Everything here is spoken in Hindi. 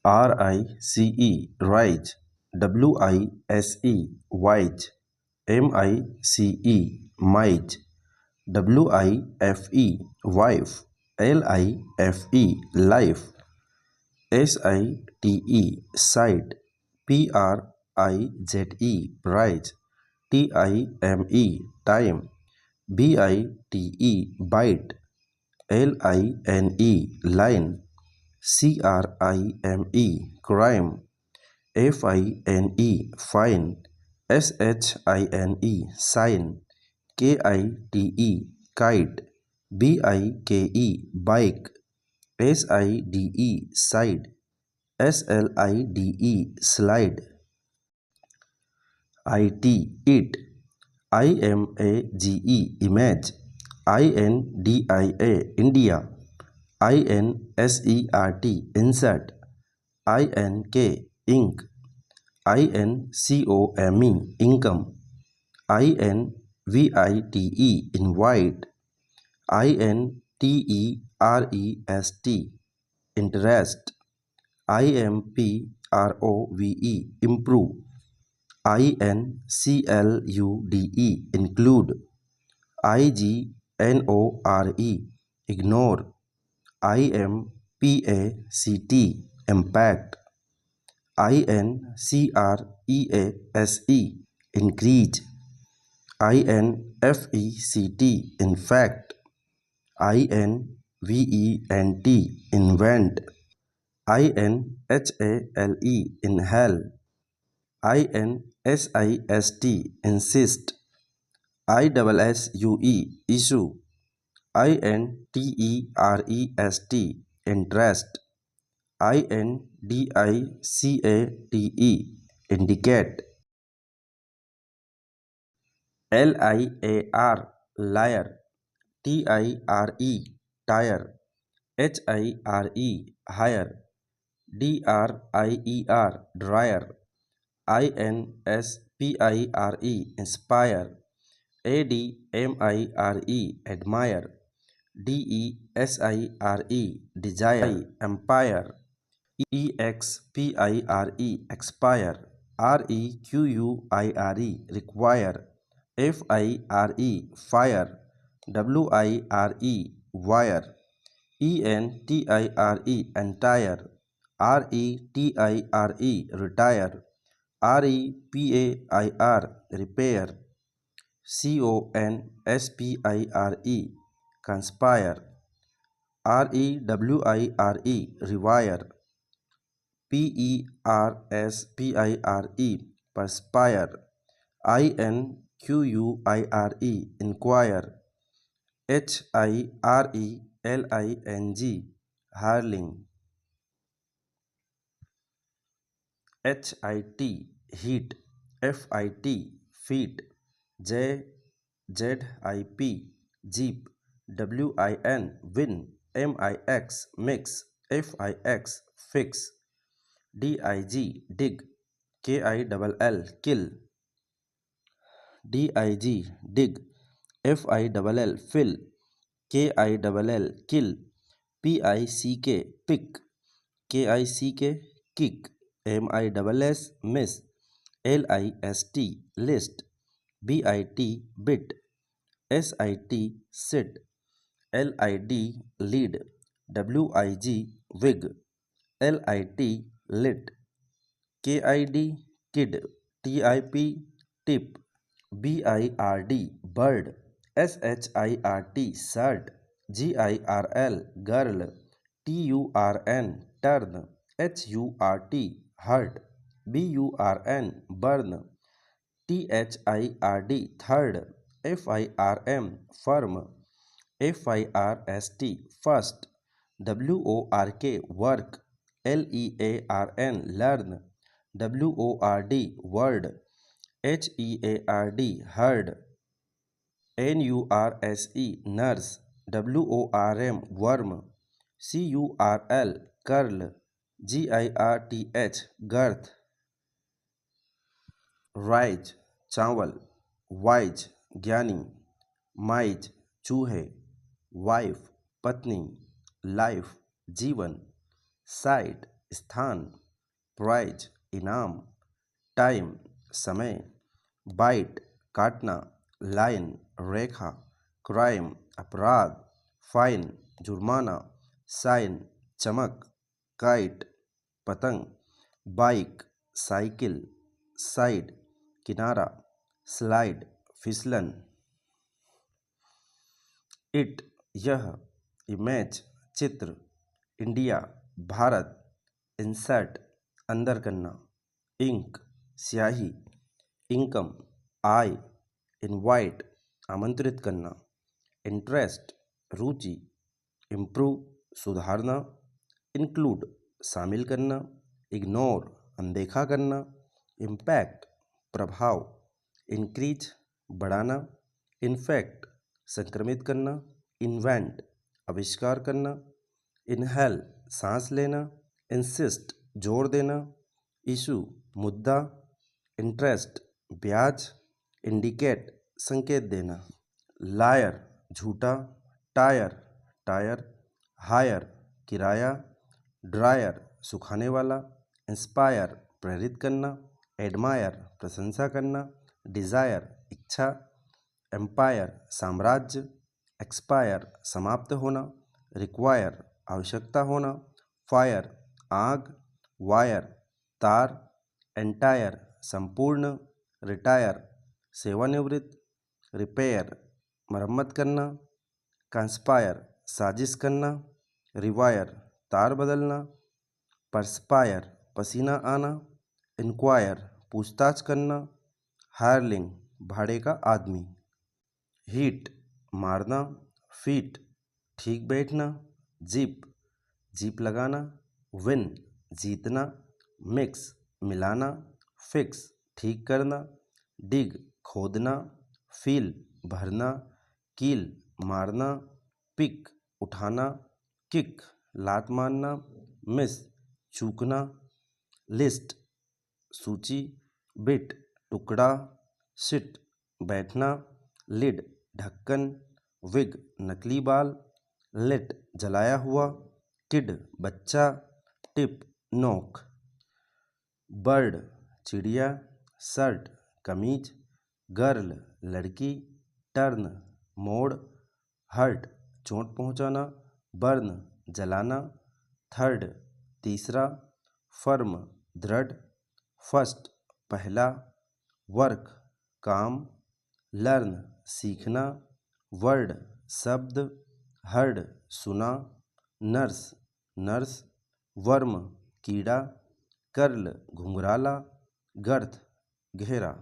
RICE rise, WISE wise, MICE might, WIFE wife, LIFE life, SITE site, PRIZE prize, TIME time, BITE bite, LINE line, CRIME crime, FINE fine, SHINE sign, KITE kite, BIKE bike, SIDE side, SLIDE slide, IT it, IMAGE image, INDIA India, INSERT insert, INK ink, INCOME income, INVITE invite, INTEREST interest, IMPROVE improve, INCLUDE include, IGNORE ignore, IMPACT impact, INCREASE increase, INFECT infect, INVENT invent, INHALE inhale, INSIST insist, ISSUE issue, INTEREST interest, INDICATE indicate, LIAR liar, TIRE tire, HIRE higher, DRIER dryer, INSPIRE inspire, ADMIRE admire, DESIRE desire, empire, EXPIRE expire, REQUIRE require, FIRE fire, WIRE wire, ENTIRE entire, RETIRE retire, REPAIR repair, CONSPIRE conspire, REWIRE rewire, PERSPIRE perspire, INQUIRE inquire, HIRELING hurling, HIT heat, FIT feet, JZIP jeep, WIN win, MIX mix, FIX fix, DIG dig, KILL kill, DIG dig, FILL fill, KILL kill, PICK pick, KICK kick, MISS miss, LIST list, BIT bit, SIT sit, LID lead, WIG wig, LIT lit, KID kid, TIP tip, BIRD bird, SHIRT shirt, GIRL girl, TURN turn, HURT hurt, BURN burn, THIRD third, FIRM firm, FIRST first, WORK work, LEARN learn, WORD word, HEARD heard, NURSE nurse, WORM worm, CURL curl, GIRTH girth, rise चावल, वाइज ज्ञानी, माइज चूहे, वाइफ पत्नी, लाइफ जीवन, साइट स्थान, प्राइज इनाम, टाइम समय, बाइट काटना, लाइन रेखा, क्राइम अपराध, फाइन जुर्माना, साइन चमक, काइट पतंग, बाइक साइकिल, साइड किनारा, स्लाइड फिसलन, इट यह, इमेज चित्र, इंडिया भारत, इंसर्ट अंदर करना, इंक स्याही, इनकम आय, इनवाइट आमंत्रित करना, इंटरेस्ट रुचि, इम्प्रूव सुधारना, इंक्लूड शामिल करना, इग्नोर अनदेखा करना, इम्पैक्ट प्रभाव, इंक्रीज बढ़ाना, इन्फेक्ट संक्रमित करना, इन्वेंट आविष्कार करना, इनहेल सांस लेना, इंसिस्ट जोर देना, इशू मुद्दा, इंटरेस्ट ब्याज, इंडिकेट संकेत देना, लायर झूठा, टायर टायर, हायर किराया, ड्रायर सुखाने वाला, इंस्पायर प्रेरित करना, एडमायर प्रशंसा करना, डिज़ायर इच्छा, एम्पायर साम्राज्य, एक्सपायर समाप्त होना, रिक्वायर आवश्यकता होना, फायर आग, वायर तार, एंटायर संपूर्ण, रिटायर सेवानिवृत्त, रिपेयर मरम्मत करना, कंस्पायर साजिश करना, रिवायर तार बदलना, परस्पायर पसीना आना, इंक्वायर पूछताछ करना, हायरलिंग भाड़े का आदमी, हीट मारना, फीट ठीक बैठना, जीप जीप लगाना, विन जीतना, मिक्स मिलाना, फिक्स ठीक करना, डिग खोदना, फील भरना, कील मारना, पिक उठाना, किक लात मारना, मिस चूकना, लिस्ट सूची, बिट टुकड़ा, सिट बैठना, लिड ढक्कन, विग नकली बाल, लिट जलाया हुआ, किड बच्चा, टिप नोक, बर्ड चिड़िया, शर्ट कमीज, गर्ल लड़की, टर्न मोड़, हर्ट चोट पहुंचाना, बर्न जलाना, थर्ड तीसरा, फर्म दृढ़, फर्स्ट पहला, वर्क काम, लर्न सीखना, वर्ड शब्द, हर्ड सुना, नर्स नर्स, वर्म कीड़ा, कर्ल घुंघराला, गर्थ घेरा।